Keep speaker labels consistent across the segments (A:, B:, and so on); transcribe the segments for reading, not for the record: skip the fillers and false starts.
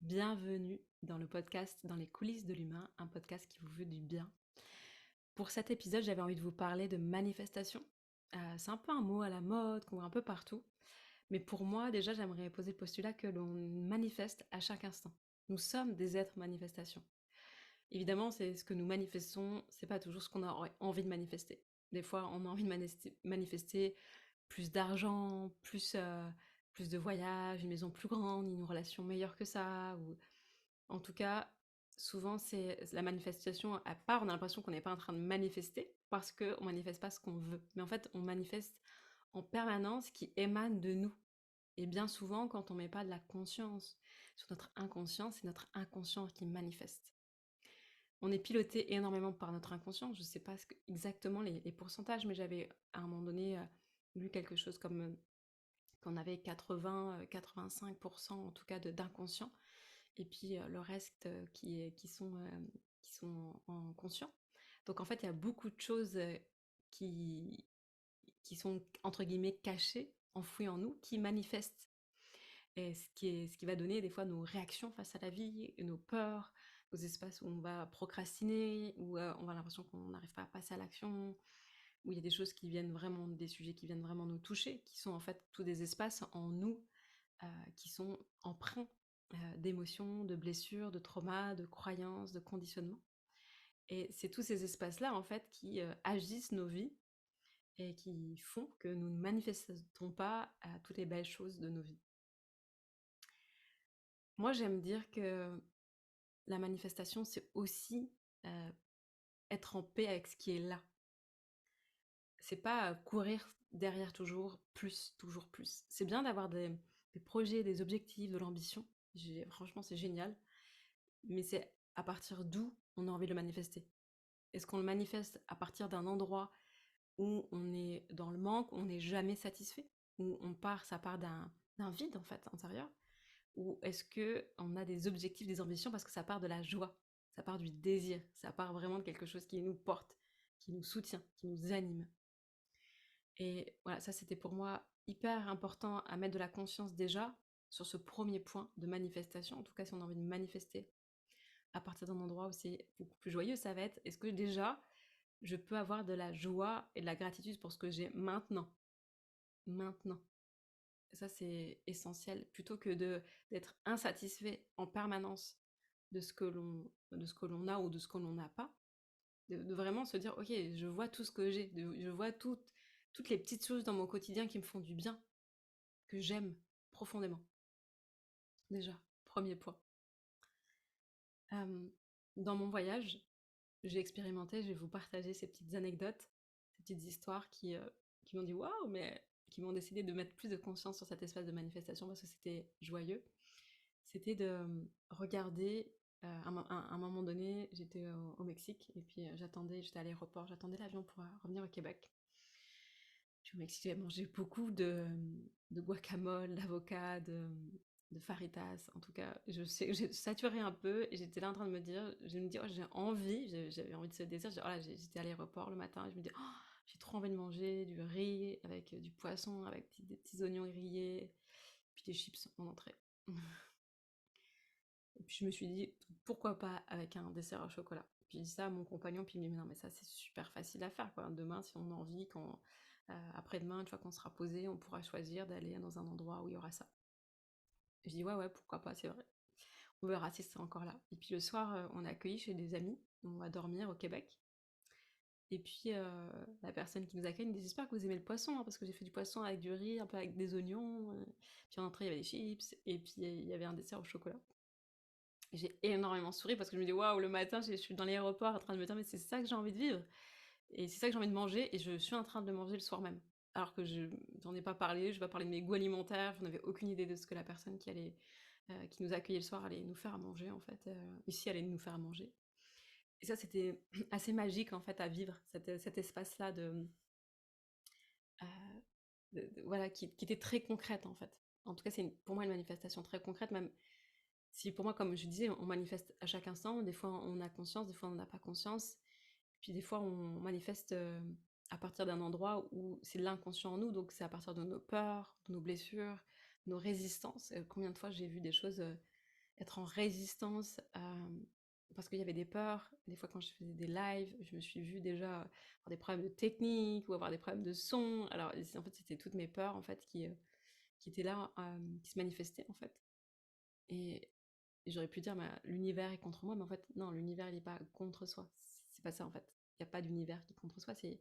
A: Bienvenue dans le podcast Dans les coulisses de l'humain, un podcast qui vous veut du bien. Pour cet épisode, j'avais envie de vous parler de manifestation. C'est un peu un mot à la mode qu'on voit un peu partout. Mais pour moi, déjà, j'aimerais poser le postulat que l'on manifeste à chaque instant. Nous sommes des êtres manifestations. Évidemment, c'est ce que nous manifestons, c'est pas toujours ce qu'on a envie de manifester. Des fois, on a envie de manifester plus d'argent, plus de voyages, une maison plus grande, une relation meilleure que ça, ou en tout cas, souvent, c'est la manifestation à part, on a l'impression qu'on n'est pas en train de manifester parce qu'on manifeste pas ce qu'on veut. Mais en fait, on manifeste en permanence ce qui émane de nous. Et bien souvent, quand on met pas de la conscience sur notre inconscient, c'est notre inconscient qui manifeste. On est piloté énormément par notre inconscient. Je ne sais pas exactement les pourcentages, mais j'avais à un moment donné lu quelque chose comme qu'on avait 80-85% en tout cas d'inconscient et puis le reste qui sont en conscient. Donc en fait, il y a beaucoup de choses qui, qui sont entre guillemets cachées, enfouies en nous, qui manifestent. Et ce qui va donner des fois nos réactions face à la vie, nos peurs, nos espaces où on va procrastiner, où on va avoir l'impression qu'on n'arrive pas à passer à l'action, où il y a des choses qui viennent vraiment, des sujets qui viennent vraiment nous toucher, qui sont en fait tous des espaces en nous qui sont empreints d'émotions, de blessures, de traumas, de croyances, de conditionnements. Et c'est tous ces espaces-là, en fait, qui agissent nos vies et qui font que nous ne manifestons pas à toutes les belles choses de nos vies. Moi, j'aime dire que la manifestation, c'est aussi euh, être en paix avec ce qui est là. C'est pas courir derrière toujours plus. C'est bien d'avoir des projets, des objectifs, de l'ambition. Franchement, c'est génial. Mais c'est à partir d'où on a envie de le manifester. Est-ce qu'on le manifeste à partir d'un endroit où on est dans le manque, on n'est jamais satisfait, où ça part d'un vide en fait intérieur, ou est-ce que on a des objectifs, des ambitions parce que ça part de la joie, ça part du désir, ça part vraiment de quelque chose qui nous porte, qui nous soutient, qui nous anime. Et voilà, ça c'était pour moi hyper important à mettre de la conscience déjà sur ce premier point de manifestation, en tout cas si on a envie de manifester à partir d'un endroit où c'est beaucoup plus joyeux, ça va être est-ce que déjà je peux avoir de la joie et de la gratitude pour ce que j'ai maintenant. Maintenant. Ça, c'est essentiel. Plutôt que d'être insatisfait en permanence de ce que l'on a ou de ce que l'on n'a pas, de vraiment se dire, ok, je vois tout ce que j'ai, je vois toutes les petites choses dans mon quotidien qui me font du bien, que j'aime profondément. Déjà, premier point. Euh, dans mon voyage, j'ai expérimenté, je vais vous partager ces petites anecdotes, ces petites histoires qui m'ont dit waouh, mais qui m'ont décidé de mettre plus de conscience sur cet espace de manifestation parce que c'était joyeux. C'était de regarder, à un moment donné, j'étais au Mexique et puis j'étais à l'aéroport, j'attendais l'avion pour revenir au Québec. Puis au Mexique, j'avais mangé beaucoup de guacamole, d'avocat, de faritas. En tout cas, je sais, j'ai saturé un peu et j'étais là en train de me dire, oh, j'ai envie, j'avais envie de ce désir. J'étais à l'aéroport le matin et je me dis, oh, j'ai trop envie de manger du riz avec du poisson, avec des petits oignons grillés, puis des chips en entrée. Et puis je me suis dit, pourquoi pas avec un dessert au chocolat. Puis j'ai dit ça à mon compagnon, puis il me dit, mais non, mais ça c'est super facile à faire, quoi. Demain, si on a envie, après-demain, une fois qu'on sera posé, on pourra choisir d'aller dans un endroit où il y aura ça. Et je dis, ouais, ouais, pourquoi pas, c'est vrai. On verra si c'est encore là. Et puis le soir, on est accueillis chez des amis, on va dormir au Québec. Et puis la personne qui nous accueille nous dit, j'espère que vous aimez le poisson, hein, parce que j'ai fait du poisson avec du riz, un peu avec des oignons. Puis en entrée, il y avait des chips, et puis il y avait un dessert au chocolat. J'ai énormément souri parce que je me dis waouh, le matin, je suis dans l'aéroport en train de me dire mais c'est ça que j'ai envie de vivre et c'est ça que j'ai envie de manger et je suis en train de le manger le soir même. Alors que je j'en ai pas parlé, je vais pas parler de mes goûts alimentaires, je n'avais aucune idée de ce que la personne qui nous accueillait le soir allait nous faire à manger en fait, ici allait nous faire à manger. Et ça c'était assez magique en fait à vivre cet espace-là euh, voilà qui était très concrète en fait. En tout cas c'est pour moi une manifestation très concrète même. Si pour moi, comme je disais, on manifeste à chaque instant, des fois on a conscience, des fois on n'a pas conscience, puis des fois on manifeste à partir d'un endroit où c'est l'inconscient en nous, donc c'est à partir de nos peurs, de nos blessures, nos résistances. Combien de fois j'ai vu des choses être en résistance, parce qu'il y avait des peurs. Des fois, quand je faisais des lives, je me suis vue déjà avoir des problèmes de technique ou avoir des problèmes de son. Alors, en fait, c'était toutes mes peurs en fait qui étaient là, qui se manifestaient en fait. Et j'aurais pu dire, bah, l'univers est contre moi, mais en fait, non, l'univers il n'est pas contre soi. C'est pas ça en fait. Il n'y a pas d'univers qui est contre soi. C'est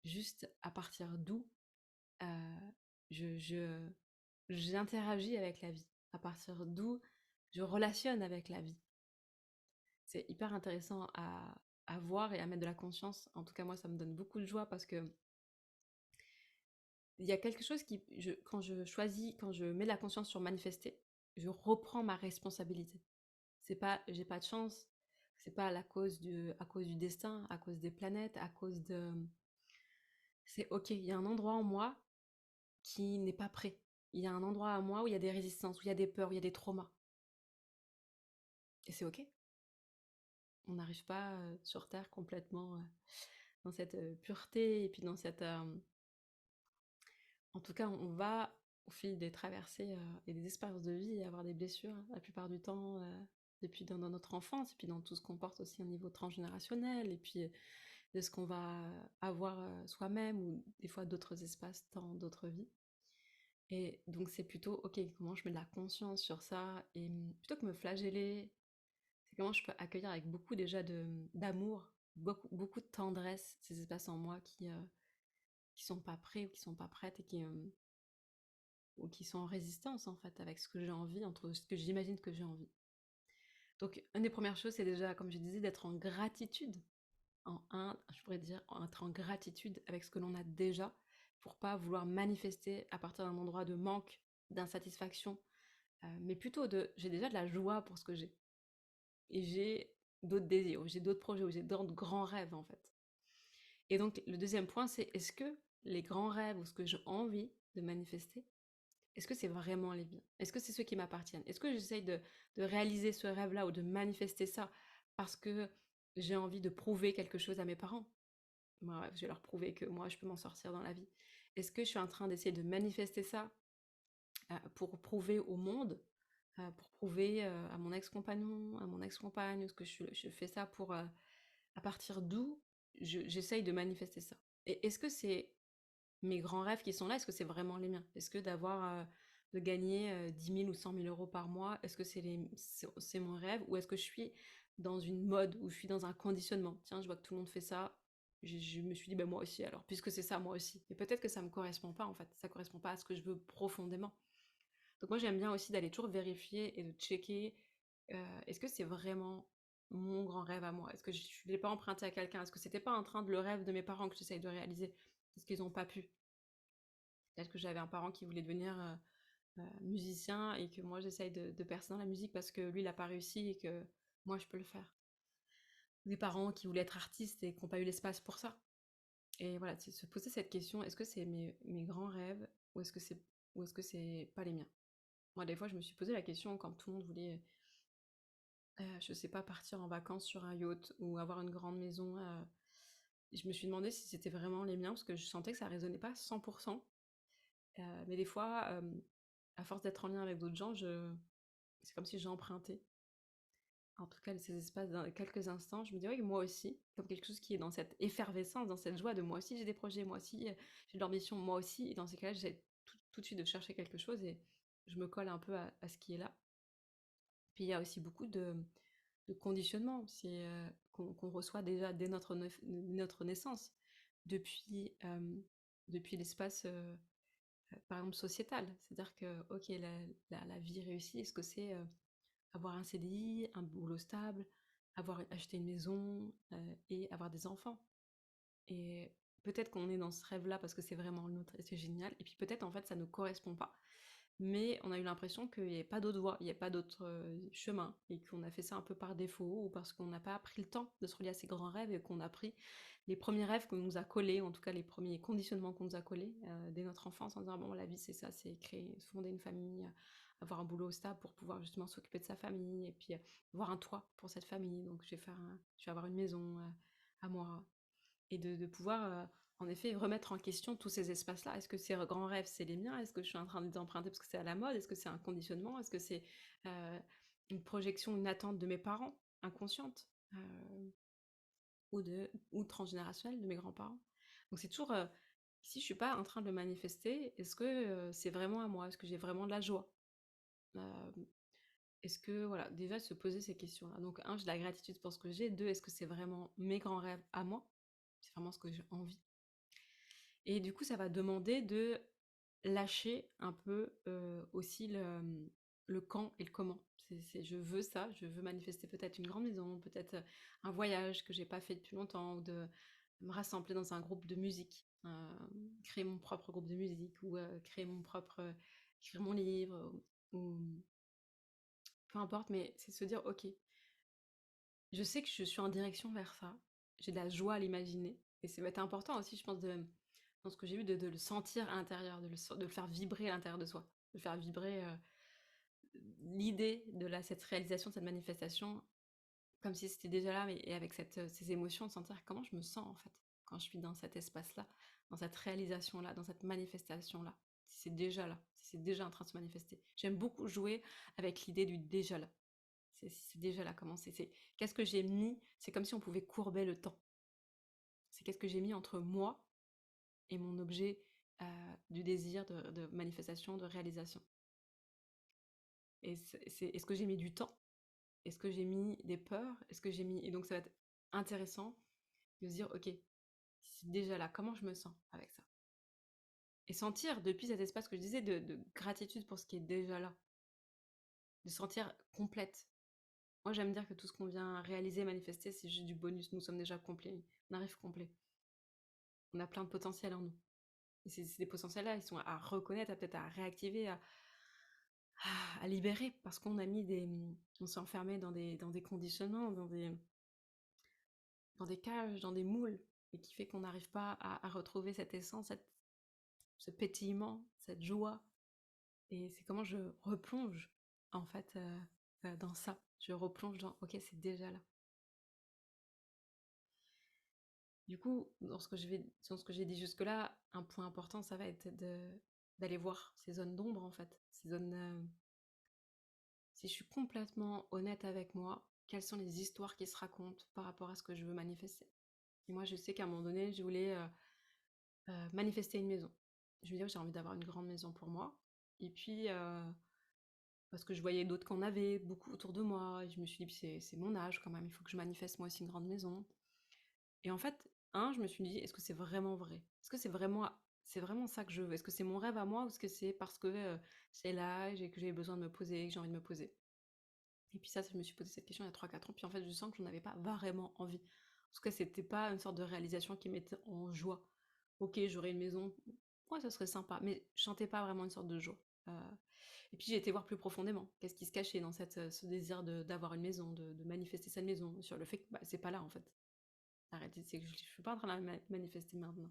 A: juste à partir d'où je, je, j'interagis avec la vie, à partir d'où je relationne avec la vie. C'est hyper intéressant à voir et à mettre de la conscience. En tout cas, moi, ça me donne beaucoup de joie parce que il y a quelque chose quand je choisis, quand je mets de la conscience sur manifester, je reprends ma responsabilité. C'est pas, j'ai pas de chance, c'est pas à cause du destin, à cause des planètes, à cause de. C'est ok, il y a un endroit en moi qui n'est pas prêt. Il y a un endroit à moi où il y a des résistances, où il y a des peurs, où il y a des traumas. Et c'est ok. On n'arrive pas sur Terre complètement dans cette pureté et puis dans cette. En tout cas, on va au fil des traversées et des expériences de vie avoir des blessures la plupart du temps. Depuis dans notre enfance, et puis dans tout ce qu'on porte aussi au niveau transgénérationnel, et puis de ce qu'on va avoir soi-même, ou des fois d'autres espaces, dans d'autres vies. Et donc c'est plutôt, ok, comment je mets de la conscience sur ça, et plutôt que me flageller, c'est comment je peux accueillir avec beaucoup déjà d'amour, beaucoup de tendresse, ces espaces en moi qui sont pas prêts ou qui sont pas prêtes et ou qui sont en résistance en fait avec ce que j'ai envie, entre ce que j'imagine que j'ai envie. Donc une des premières choses, c'est déjà, comme je disais, d'être en gratitude. Je pourrais dire, être en gratitude avec ce que l'on a déjà, pour pas vouloir manifester à partir d'un endroit de manque, d'insatisfaction, mais plutôt j'ai déjà de la joie pour ce que j'ai. Et j'ai d'autres désirs, ou j'ai d'autres projets, ou j'ai d'autres grands rêves en fait. Et donc le deuxième point, c'est est-ce que les grands rêves ou ce que j'ai envie de manifester, est-ce que c'est vraiment les miens? Est-ce que c'est ceux qui m'appartiennent? Est-ce que j'essaye de réaliser ce rêve-là ou de manifester ça parce que j'ai envie de prouver quelque chose à mes parents? Moi, je vais leur prouver que moi, je peux m'en sortir dans la vie. Est-ce que je suis en train d'essayer de manifester ça pour prouver au monde, pour prouver à mon ex-compagnon, à mon ex-compagne, est-ce que je fais ça pour, à partir d'où j'essaye de manifester ça? Et est-ce que c'est mes grands rêves qui sont là, est-ce que c'est vraiment les miens? Est-ce que de gagner 10 000 ou 100 000 euros par mois, est-ce que c'est mon rêve, ou est-ce que je suis dans une mode, ou je suis dans un conditionnement? Tiens, je vois que tout le monde fait ça, je me suis dit, ben moi aussi, alors, puisque c'est ça, moi aussi. Et peut-être que ça me correspond pas, en fait, ça correspond pas à ce que je veux profondément. Donc moi, j'aime bien aussi d'aller toujours vérifier et de checker, est-ce que c'est vraiment mon grand rêve à moi? Est-ce que je ne l'ai pas emprunté à quelqu'un? Est-ce que c'était pas en train de le rêve de mes parents que j'essaye de réaliser? Est-ce qu'ils n'ont pas pu? Peut-être que j'avais un parent qui voulait devenir musicien, et que moi j'essaye de percer dans la musique parce que lui il n'a pas réussi et que moi je peux le faire. Des parents qui voulaient être artistes et qui n'ont pas eu l'espace pour ça. Et voilà, c'est se poser cette question, est-ce que c'est mes grands rêves, ou est-ce que c'est pas les miens? Moi des fois je me suis posé la question quand tout le monde voulait, je sais pas, partir en vacances sur un yacht ou avoir une grande maison. Je me suis demandé si c'était vraiment les miens parce que je sentais que ça résonnait pas 100%. Mais des fois, à force d'être en lien avec d'autres gens, c'est comme si j'empruntais. En tout cas, ces espaces, dans quelques instants, je me dis oui, moi aussi, comme quelque chose qui est dans cette effervescence, dans cette joie de moi aussi j'ai des projets, moi aussi j'ai de l'ambition, moi aussi. Et dans ces cas-là, j'essaie tout de suite de chercher quelque chose, et je me colle un peu à ce qui est là. Puis il y a aussi beaucoup de conditionnement, qu'on reçoit déjà dès notre naissance, depuis, depuis l'espace, par exemple, sociétal. C'est-à-dire que, ok, la vie réussie, est-ce que c'est avoir un CDI, un boulot stable, acheter une maison et avoir des enfants? Et peut-être qu'on est dans ce rêve-là parce que c'est vraiment le nôtre et c'est génial. Et puis peut-être en fait ça ne correspond pas. Mais on a eu l'impression qu'il n'y avait pas d'autre voie, il n'y avait pas d'autre chemin. Et qu'on a fait ça un peu par défaut, ou parce qu'on n'a pas pris le temps de se relier à ses grands rêves, et qu'on a pris les premiers rêves qu'on nous a collés, en tout cas les premiers conditionnements qu'on nous a collés dès notre enfance, en disant bon, la vie c'est ça, c'est créer, fonder une famille, avoir un boulot stable pour pouvoir justement s'occuper de sa famille, et puis avoir un toit pour cette famille. Donc je vais avoir une maison à moi, et de pouvoir, en effet, remettre en question tous ces espaces-là. Est-ce que ces grands rêves, c'est les miens? Est-ce que je suis en train de les emprunter parce que c'est à la mode? Est-ce que c'est un conditionnement? Est-ce que c'est euh, une projection, une attente de mes parents, inconsciente, ou transgénérationnelle de mes grands-parents. Donc c'est toujours, si je suis pas en train de le manifester, est-ce que, c'est vraiment à moi? Est-ce que j'ai vraiment de la joie? Hem, est-ce que voilà, déjà se poser ces questions-là. Donc j'ai de la gratitude pour ce que j'ai. 2, est-ce que c'est vraiment mes grands rêves à moi? C'est vraiment ce que j'ai envie? Et du coup, ça va demander de lâcher un peu, aussi le quand et le comment. C'est je veux ça, je veux manifester peut-être une grande maison, peut-être, un voyage que j'ai pas fait depuis longtemps, ou de me rassembler dans un groupe de musique, créer mon propre groupe de musique, ou, créer mon propre, écrire mon livre, ou peu importe, mais c'est se dire: «OK, je sais que je suis en direction vers ça, j'ai de la joie à l'imaginer», et ça va être important aussi, je pense, dans ce que j'ai vu, de le sentir à l'intérieur, de le faire vibrer à l'intérieur de soi, de faire vibrer, l'idée de cette réalisation, de cette manifestation, comme si c'était déjà là, mais et avec ces émotions, de sentir comment je me sens en fait, quand je suis dans cet espace-là, dans cette réalisation-là, dans cette manifestation-là, si c'est déjà là, si c'est déjà en train de se manifester. J'aime beaucoup jouer avec l'idée du déjà là. C'est déjà là, comment qu'est-ce que j'ai mis, c'est comme si on pouvait courber le temps. C'est qu'est-ce que j'ai mis entre moi et mon objet, du désir de manifestation, de réalisation. Et est-ce que j'ai mis du temps? Est-ce que j'ai mis des peurs? Est-ce que j'ai mis et donc ça va être intéressant de se dire: «OK, c'est déjà là, comment je me sens avec ça?» Et sentir depuis cet espace que je disais de gratitude pour ce qui est déjà là, de sentir complète. Moi, j'aime dire que tout ce qu'on vient réaliser, manifester, c'est juste du bonus. Nous sommes déjà complets, on arrive complet. On a plein de potentiel en nous. Et c'est des potentiels-là, ils sont à reconnaître, peut-être à réactiver, à libérer, parce qu'on a mis on s'est enfermé dans des conditionnements, dans des cages, dans des moules, et qui fait qu'on n'arrive pas à retrouver cette essence, ce pétillement, cette joie. Et c'est comment je replonge, en fait, dans ça. Je replonge dans, ok, c'est déjà là. Du coup, dans ce que j'ai dit jusque-là, un point important, ça va être d'aller voir ces zones d'ombre, en fait. Ces zones, si je suis complètement honnête avec moi, quelles sont les histoires qui se racontent par rapport à ce que je veux manifester. Et moi, je sais qu'à un moment donné, je voulais manifester une maison. Je me disais: «Oh, j'ai envie d'avoir une grande maison pour moi». Et puis, parce que je voyais d'autres qui en avaient beaucoup autour de moi, et je me suis dit: «Puis c'est mon âge quand même, il faut que je manifeste moi aussi une grande maison». Et en fait, je me suis dit: «Est-ce que c'est vraiment vrai? Est-ce que c'est vraiment ça que je veux? Est-ce que c'est mon rêve à moi, ou est-ce que c'est parce que, c'est l'âge et que j'ai besoin de me poser, que j'ai envie de me poser?» Et puis ça, je me suis posé cette question il y a 3-4 ans, puis en fait, je sens que j'en avais pas vraiment envie. En tout cas, c'était pas une sorte de réalisation qui m'était en joie. OK, j'aurais une maison, ouais, ça serait sympa, mais je sentais pas vraiment une sorte de joie. Heu et puis j'ai été voir plus profondément. Qu'est-ce qui se cachait dans ce désir d'avoir une maison, de manifester cette maison? Sur le fait que, bah, c'est pas là, en fait. Arrêtez, c'est que je suis pas en train de la manifester maintenant.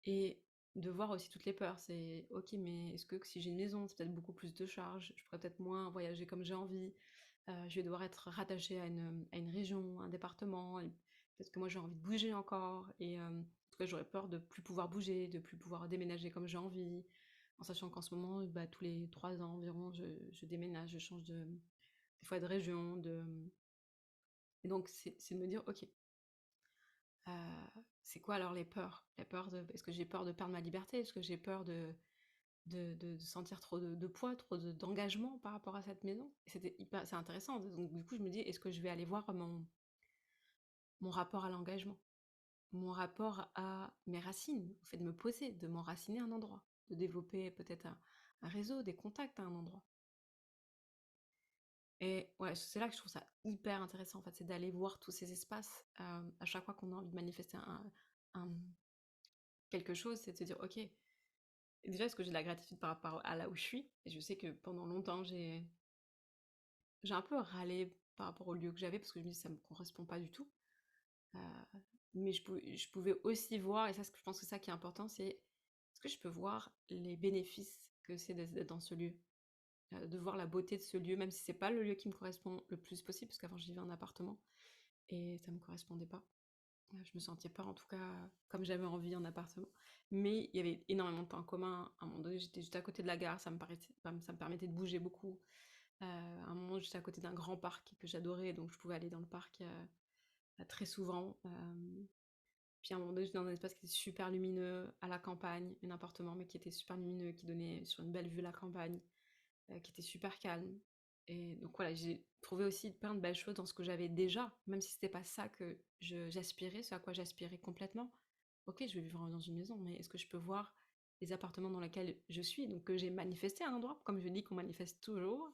A: Et de voir aussi toutes les peurs. C'est OK, mais est-ce que si j'ai une maison, c'est peut-être beaucoup plus de charges, je pourrais peut-être moins voyager comme j'ai envie, je vais devoir être rattachée à une région, un département, et peut-être que moi j'ai envie de bouger encore, et en tout cas j'aurais peur de plus pouvoir bouger, de plus pouvoir déménager comme j'ai envie, en sachant qu'en ce moment, bah, tous les 3 ans environ, je déménage, je change des fois de région, et donc c'est de me dire: «OK, c'est quoi alors les peurs?» Les peurs de est-ce que j'ai peur de perdre ma liberté? Est-ce que j'ai peur de sentir trop de poids, trop d'engagement par rapport à cette maison? Et c'est intéressant. Donc du coup, je me dis: «Est-ce que je vais aller voir mon rapport à l'engagement? Mon rapport à mes racines?» au fait de me poser, de m'enraciner à un endroit, de développer peut-être un réseau, des contacts à un endroit. Et ouais, c'est là que je trouve ça hyper intéressant, en fait, c'est d'aller voir tous ces espaces, à chaque fois qu'on a envie de manifester un quelque chose, c'est de se dire: «OK, déjà, est-ce que j'ai de la gratitude par rapport à là où je suis?» Et je sais que pendant longtemps, j'ai un peu râlé par rapport au lieu que j'avais, parce que je me dis: «Ça me correspond pas du tout». Heu, mais je pouvais aussi voir, et ça, je pense que c'est ça qui est important, c'est est-ce que je peux voir les bénéfices que c'est d'être dans ce lieu? De voir la beauté de ce lieu, même si c'est pas le lieu qui me correspond le plus possible, parce qu'avant je vivais en appartement et ça me correspondait pas. Je me sentais pas, en tout cas, comme j'avais envie en appartement. Mais il y avait énormément de temps en commun. À un moment donné, j'étais juste à côté de la gare, ça me permettait de bouger beaucoup. À un moment vraiment juste à côté d'un grand parc que j'adorais, donc je pouvais aller dans le parc très souvent. Puis à un moment donné, j'étais dans un espace qui était super lumineux, à la campagne, un appartement, mais qui était super lumineux, qui donnait sur une belle vue la campagne, qui était super calme. Et donc voilà, j'ai trouvé aussi plein de belles choses dans ce que j'avais déjà, même si c'était pas ça que j'aspirais, ce à quoi j'aspirais complètement. Ok, je vais vivre dans une maison, mais est-ce que je peux voir les appartements dans lesquels je suis, donc que j'ai manifesté à un endroit, comme je dis qu'on manifeste toujours.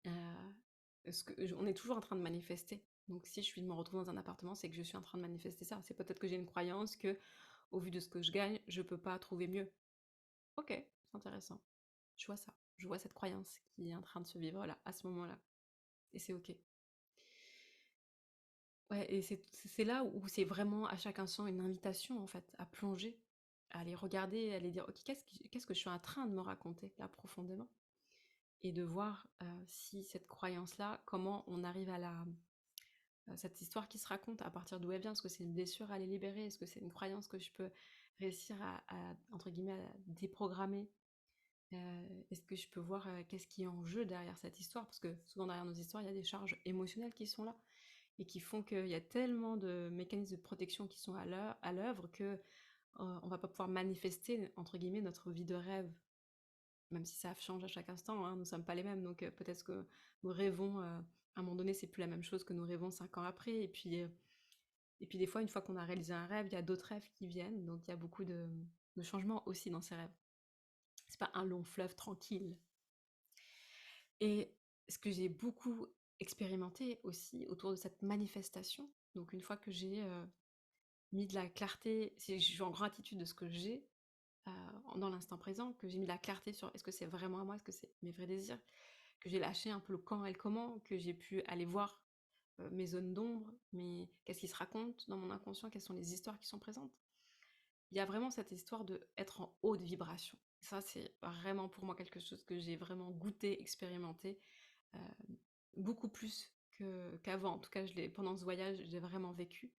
A: On est toujours en train de manifester. Donc si je me retrouve dans un appartement, c'est que je suis en train de manifester ça. C'est peut-être que j'ai une croyance que, au vu de ce que je gagne, je peux pas trouver mieux. Ok, c'est intéressant. Je vois ça. Je vois cette croyance qui est en train de se vivre là, à ce moment-là. Et c'est ok. Ouais, et c'est là où c'est vraiment à chaque instant une invitation, en fait, à plonger, à aller regarder, à aller dire, ok, qu'est-ce que je suis en train de me raconter là profondément? Et de voir si cette croyance-là, comment on arrive à cette histoire qui se raconte, à partir d'où elle vient. Est-ce que c'est une blessure à les libérer? Est-ce que c'est une croyance que je peux réussir entre guillemets, à déprogrammer? Est-ce que je peux voir qu'est-ce qui est en jeu derrière cette histoire? Parce que souvent derrière nos histoires, il y a des charges émotionnelles qui sont là et qui font qu'il y a tellement de mécanismes de protection qui sont à l'œuvre que on va pas pouvoir manifester, entre guillemets, notre vie de rêve. Même si ça change à chaque instant, hein, nous ne sommes pas les mêmes, donc peut-être que nous rêvons, à un moment donné, c'est plus la même chose que nous rêvons 5 ans après, et puis des fois, une fois qu'on a réalisé un rêve, il y a d'autres rêves qui viennent, donc il y a beaucoup de changements aussi dans ces rêves. C'est pas un long fleuve tranquille. Et ce que j'ai beaucoup expérimenté aussi autour de cette manifestation, donc une fois que j'ai mis de la clarté, si je suis en gratitude de ce que j'ai dans l'instant présent, que j'ai mis de la clarté sur est-ce que c'est vraiment à moi, est-ce que c'est mes vrais désirs, que j'ai lâché un peu le quand et le comment, que j'ai pu aller voir mes zones d'ombre, mais qu'est-ce qui se raconte dans mon inconscient, quelles sont les histoires qui sont présentes. Il y a vraiment cette histoire de être en haute vibration. Ça, c'est vraiment pour moi quelque chose que j'ai vraiment goûté, expérimenté, euh, beaucoup plus qu'avant. En tout cas, pendant ce voyage, j'ai vraiment vécu.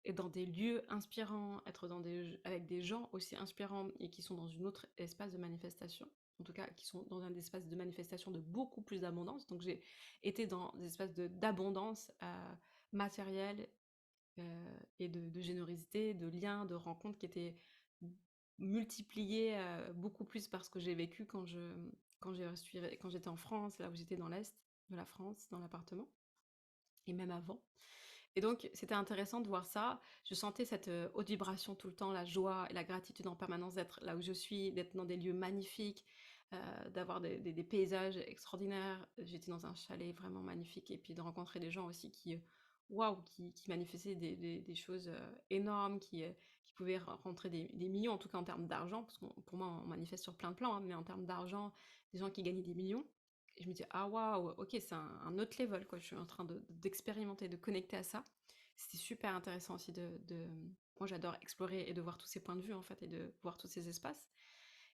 A: Et dans des lieux inspirants, être avec des gens aussi inspirants et qui sont dans une autre espace de manifestation, en tout cas qui sont dans un espace de manifestation de beaucoup plus d'abondance. Donc j'ai été dans des espaces d'abondance matérielle et de générosité, de liens, de rencontres qui étaient multipliés beaucoup plus par ce que j'ai vécu quand j'étais en France, là où j'étais dans l'Est de la France, dans l'appartement, et même avant. Et donc, c'était intéressant de voir ça. Je sentais cette haute vibration tout le temps, la joie et la gratitude en permanence d'être là où je suis, d'être dans des lieux magnifiques, d'avoir des paysages extraordinaires. J'étais dans un chalet vraiment magnifique et puis de rencontrer des gens aussi waouh, qui manifestaient des choses énormes, qui pouvaient rentrer des millions, en tout cas en termes d'argent, parce que pour moi, on manifeste sur plein de plans, hein, mais en termes d'argent, des gens qui gagnaient des millions. Et je me dis, ah waouh, ok, c'est un autre level, quoi. Je suis en train d'expérimenter, de connecter à ça. C'était super intéressant aussi Moi, j'adore explorer et de voir tous ces points de vue, en fait, et de voir tous ces espaces.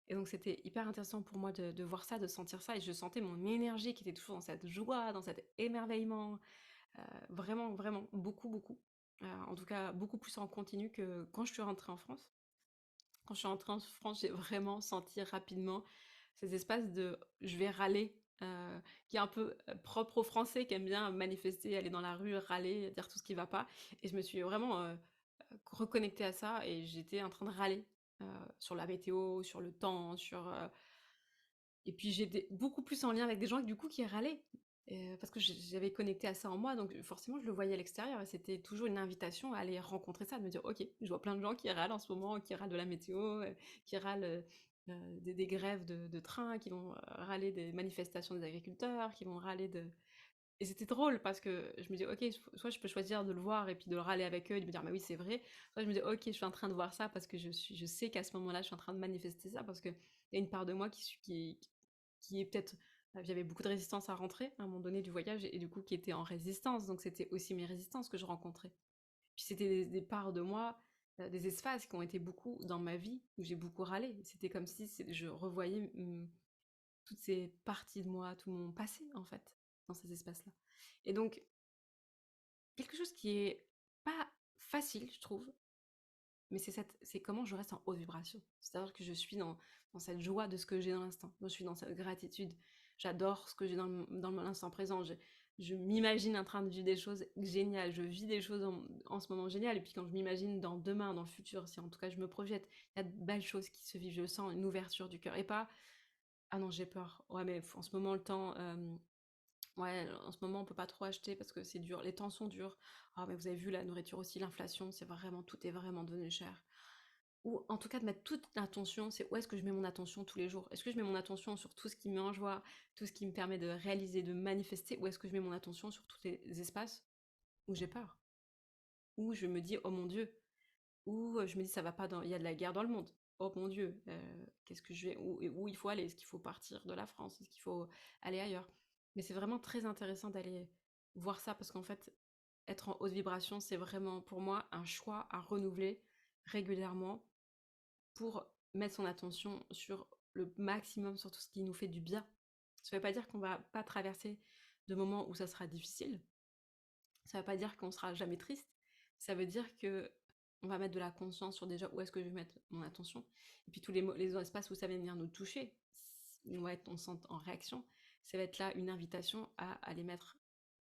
A: Et donc, c'était hyper intéressant pour moi de voir ça, de sentir ça. Et je sentais mon énergie qui était toujours dans cette joie, dans cet émerveillement. Vraiment, vraiment, beaucoup, beaucoup. En tout cas, beaucoup plus en continu que quand je suis rentrée en France. Quand je suis rentrée en France, j'ai vraiment senti rapidement ces espaces de je vais râler, qui est un peu propre aux Français qui aiment bien manifester, aller dans la rue, râler, dire tout ce qui va pas. Et je me suis vraiment reconnectée à ça et j'étais en train de râler sur la météo, sur le temps, et puis j'étais beaucoup plus en lien avec des gens du coup qui râlaient. Parce que j'avais connecté à ça en moi, donc forcément je le voyais à l'extérieur et c'était toujours une invitation à aller rencontrer ça, de me dire ok, je vois plein de gens qui râlent en ce moment, qui râlent de la météo, qui râlent des grèves de train, qui vont râler des manifestations des agriculteurs, qui vont râler de... Et c'était drôle parce que je me dis ok, soit je peux choisir de le voir et puis de le râler avec eux et de me dire mais oui c'est vrai, soit je me dis ok, je suis en train de voir ça parce que je sais qu'à ce moment-là je suis en train de manifester ça parce que il y a une part de moi qui est peut-être... J'avais beaucoup de résistance à rentrer à un moment donné du voyage et du coup qui était en résistance, donc c'était aussi mes résistances que je rencontrais. Puis c'était des parts de moi, des espaces qui ont été beaucoup dans ma vie où j'ai beaucoup râlé. C'était comme si je revoyais toutes ces parties de moi, tout mon passé en fait, dans ces espaces-là. Et donc, quelque chose qui est pas facile, je trouve, mais c'est comment je reste en haute vibration. C'est-à-dire que je suis dans cette joie de ce que j'ai dans l'instant. Je suis dans cette gratitude. J'adore ce que j'ai dans l'instant présent. Je m'imagine en train de vivre des choses géniales. Je vis des choses en ce moment géniales. Et puis quand je m'imagine dans demain, dans le futur, si en tout cas je me projette, il y a de belles choses qui se vivent. Je sens une ouverture du cœur. Et pas, ah non, j'ai peur. Ouais, mais en ce moment, le temps, ouais, en ce moment, on peut pas trop acheter parce que c'est dur. Les temps sont durs. Ah, mais vous avez vu la nourriture aussi, l'inflation, c'est vraiment, tout est vraiment devenu cher. Ou en tout cas de mettre toute l'attention, c'est où est-ce que je mets mon attention tous les jours? Est-ce que je mets mon attention sur tout ce qui me met en joie, tout ce qui me permet de réaliser, de manifester, ou est-ce que je mets mon attention sur tous les espaces où j'ai peur? Où je me dis, oh mon Dieu, où je me dis, ça va pas, il y a de la guerre dans le monde. Oh mon Dieu, qu'est-ce que je vais, où il faut aller? Est-ce qu'il faut partir de la France? Est-ce qu'il faut aller ailleurs? Mais c'est vraiment très intéressant d'aller voir ça parce qu'en fait, être en haute vibration, c'est vraiment pour moi un choix à renouveler régulièrement pour mettre son attention sur le maximum sur tout ce qui nous fait du bien. Ça ne veut pas dire qu'on va pas traverser de moments où ça sera difficile. Ça ne veut pas dire qu'on sera jamais triste. Ça veut dire que on va mettre de la conscience sur déjà où est-ce que je vais mettre mon attention. Et puis tous les espaces où ça va venir nous toucher, on sent en réaction. Ça va être là une invitation à aller mettre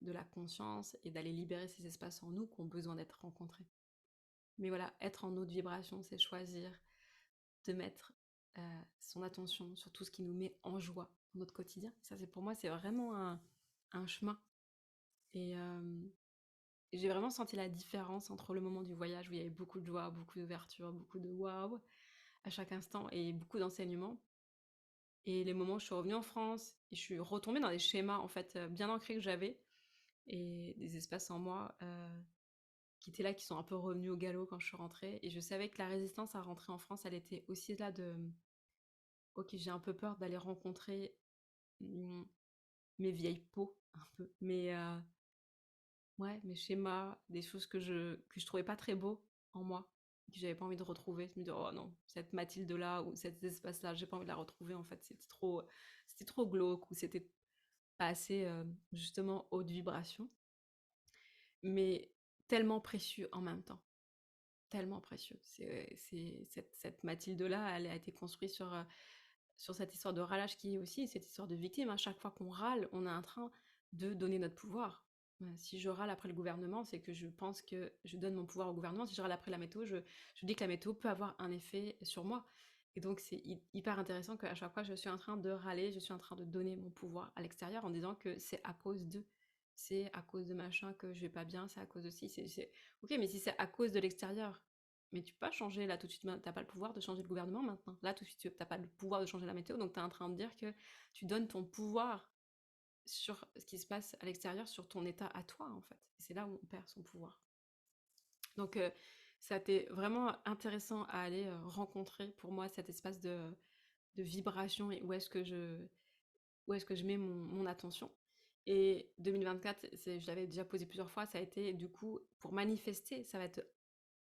A: de la conscience et d'aller libérer ces espaces en nous qui ont besoin d'être rencontrés. Mais voilà, être en haute vibration, c'est choisir de mettre son attention sur tout ce qui nous met en joie dans notre quotidien. Ça, c'est pour moi, c'est vraiment un chemin. Et j'ai vraiment senti la différence entre le moment du voyage où il y avait beaucoup de joie, beaucoup d'ouverture, beaucoup de waouh à chaque instant et beaucoup d'enseignements. Et les moments où je suis revenue en France et je suis retombée dans des schémas en fait bien ancrés que j'avais et des espaces en moi qui étaient là, qui sont un peu revenus au galop quand je suis rentrée. Et je savais que la résistance à rentrer en France, elle était aussi là de ok, j'ai un peu peur d'aller rencontrer mmh, mes vieilles peaux, un peu. Ouais, mes schémas, des choses que je trouvais pas très beaux en moi, que j'avais pas envie de retrouver. Je me disais, oh non, cette Mathilde-là ou cet espace-là, j'ai pas envie de la retrouver en fait. C'était trop glauque ou c'était pas assez, justement, haute vibration. Mais tellement précieux en même temps. Tellement précieux. C'est cette Mathilde-là, elle a été construite sur cette histoire de râlage qui est aussi cette histoire de victime. À chaque fois qu'on râle, on est en train de donner notre pouvoir. Si je râle après le gouvernement, c'est que je pense que je donne mon pouvoir au gouvernement. Si je râle après la météo, je dis que la météo peut avoir un effet sur moi. Et donc c'est hyper intéressant qu'à chaque fois je suis en train de râler, je suis en train de donner mon pouvoir à l'extérieur en disant que c'est à cause d'eux. C'est à cause de machin que je vais pas bien, c'est à cause de ci. Ok, mais si c'est à cause de l'extérieur, mais tu peux pas changer là tout de suite, t'as pas le pouvoir de changer le gouvernement maintenant. Là tout de suite, t'as pas le pouvoir de changer la météo, donc t'es en train de dire que tu donnes ton pouvoir sur ce qui se passe à l'extérieur, sur ton état à toi en fait. Et c'est là où on perd son pouvoir. Donc ça a été vraiment intéressant à aller rencontrer pour moi cet espace de vibration et où est-ce que je mets mon attention. Et 2024, je l'avais déjà posé plusieurs fois, ça a été du coup pour manifester, ça va être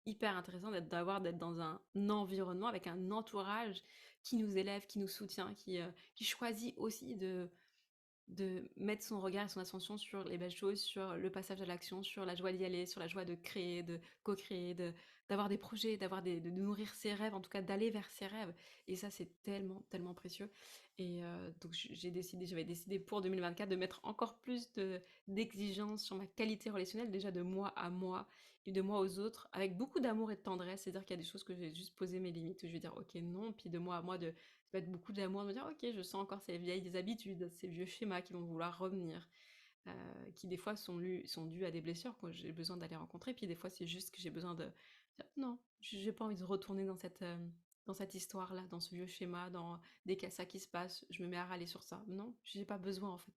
A: hyper intéressant d'être dans un environnement avec un entourage qui nous élève, qui nous soutient, qui choisit aussi de mettre son regard et son attention sur les belles choses, sur le passage à l'action, sur la joie d'y aller, sur la joie de créer, de co-créer, d'avoir des projets, de nourrir ses rêves, en tout cas d'aller vers ses rêves. Et ça, c'est tellement, tellement précieux. Et donc, j'avais décidé pour 2024 de mettre encore plus d'exigences sur ma qualité relationnelle, déjà de moi à moi et de moi aux autres, avec beaucoup d'amour et de tendresse. C'est-à-dire qu'il y a des choses que j'ai juste posé mes limites, où je vais dire ok, non, puis de moi à moi, ça va être beaucoup d'amour, de me dire ok, je sens encore ces vieilles habitudes, ces vieux schémas qui vont vouloir revenir, qui des fois sont dus à des blessures que j'ai besoin d'aller rencontrer, puis des fois c'est juste que j'ai besoin de dire non, j'ai pas envie de retourner dans cette histoire-là, dans ce vieux schéma, dès qu'il y a ça qui se passe, je me mets à râler sur ça. Non, j'ai pas besoin en fait.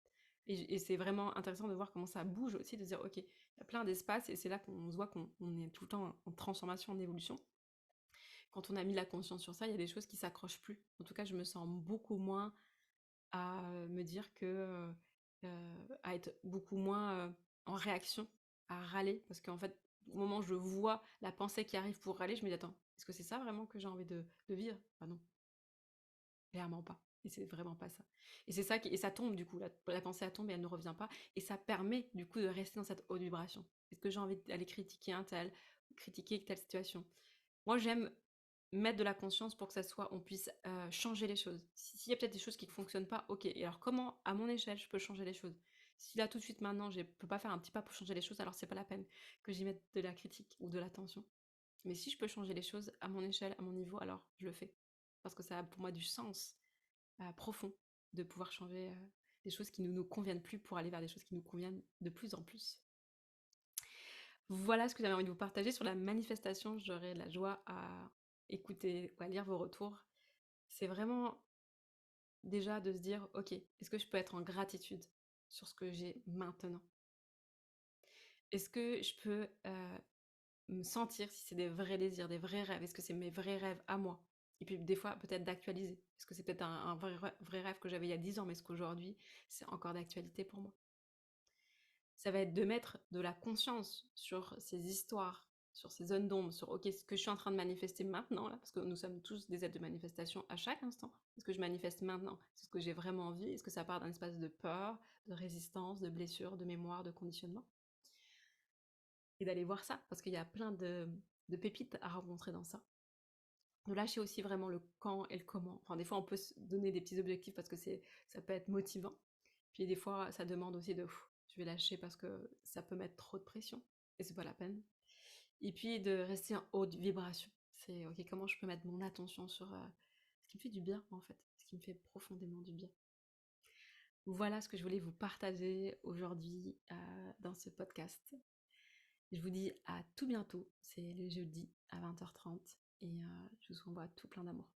A: Et c'est vraiment intéressant de voir comment ça bouge aussi, de dire ok, il y a plein d'espaces et c'est là qu'on se voit qu'on est tout le temps en transformation, en évolution. Quand on a mis la conscience sur ça, il y a des choses qui s'accrochent plus. En tout cas, je me sens beaucoup moins à me dire que à être beaucoup moins en réaction, à râler, parce qu'en fait, au moment où je vois la pensée qui arrive pour râler, je me dis attends, est-ce que c'est ça vraiment que j'ai envie de vivre? Ah non, clairement pas. Et c'est vraiment pas ça. Et c'est ça et ça tombe du coup, la pensée elle tombe et elle ne revient pas. Et ça permet du coup de rester dans cette haute vibration. Est-ce que j'ai envie d'aller critiquer un tel, critiquer telle situation? Moi j'aime mettre de la conscience pour que ça soit on puisse, changer les choses. S'il y a peut-être des choses qui ne fonctionnent pas, OK et alors comment, à mon échelle, je peux changer les choses? Si là, tout de suite, maintenant, je peux pas faire un petit pas pour changer les choses, alors c'est pas la peine que j'y mette de la critique ou de l'attention. Mais si je peux changer les choses à mon échelle, à mon niveau, alors je le fais. Parce que ça a pour moi du sens, profond de pouvoir changer, des choses qui ne nous conviennent plus pour aller vers des choses qui nous conviennent de plus en plus. Voilà ce que j'avais envie de vous partager sur la manifestation. J'aurai la joie à écouter ou à lire vos retours. C'est vraiment déjà de se dire: «OK, est-ce que je peux être en gratitude sur ce que j'ai maintenant? Est-ce que je peux, me sentir si c'est des vrais désirs, des vrais rêves? Est-ce que c'est mes vrais rêves à moi?» Et puis des fois peut-être d'actualiser. Est-ce que c'est peut-être un vrai rêve que j'avais il y a 10 ans, mais est-ce qu'aujourd'hui c'est encore d'actualité pour moi? Ça va être de mettre de la conscience sur ces histoires, sur ces zones d'ombre, sur OK, ce que je suis en train de manifester maintenant là, parce que nous sommes tous des êtres de manifestation à chaque instant. Est-ce que je manifeste maintenant? C'est ce que j'ai vraiment envie? Est-ce que ça part d'un espace de peur, de résistance, de blessure, de mémoire, de conditionnement? Et d'aller voir ça, parce qu'il y a plein de pépites à rencontrer dans ça. De lâcher aussi vraiment le quand et le comment. Enfin, des fois, on peut se donner des petits objectifs parce que ça peut être motivant. Puis des fois, ça demande aussi de je vais lâcher parce que ça peut mettre trop de pression et c'est pas la peine. Et puis de rester en haute vibration. C'est OK, comment je peux mettre mon attention sur ce qui me fait du bien en fait, ce qui me fait profondément du bien. Voilà ce que je voulais vous partager aujourd'hui dans ce podcast. Je vous dis à tout bientôt, c'est le jeudi à 20h30 et je vous envoie tout plein d'amour.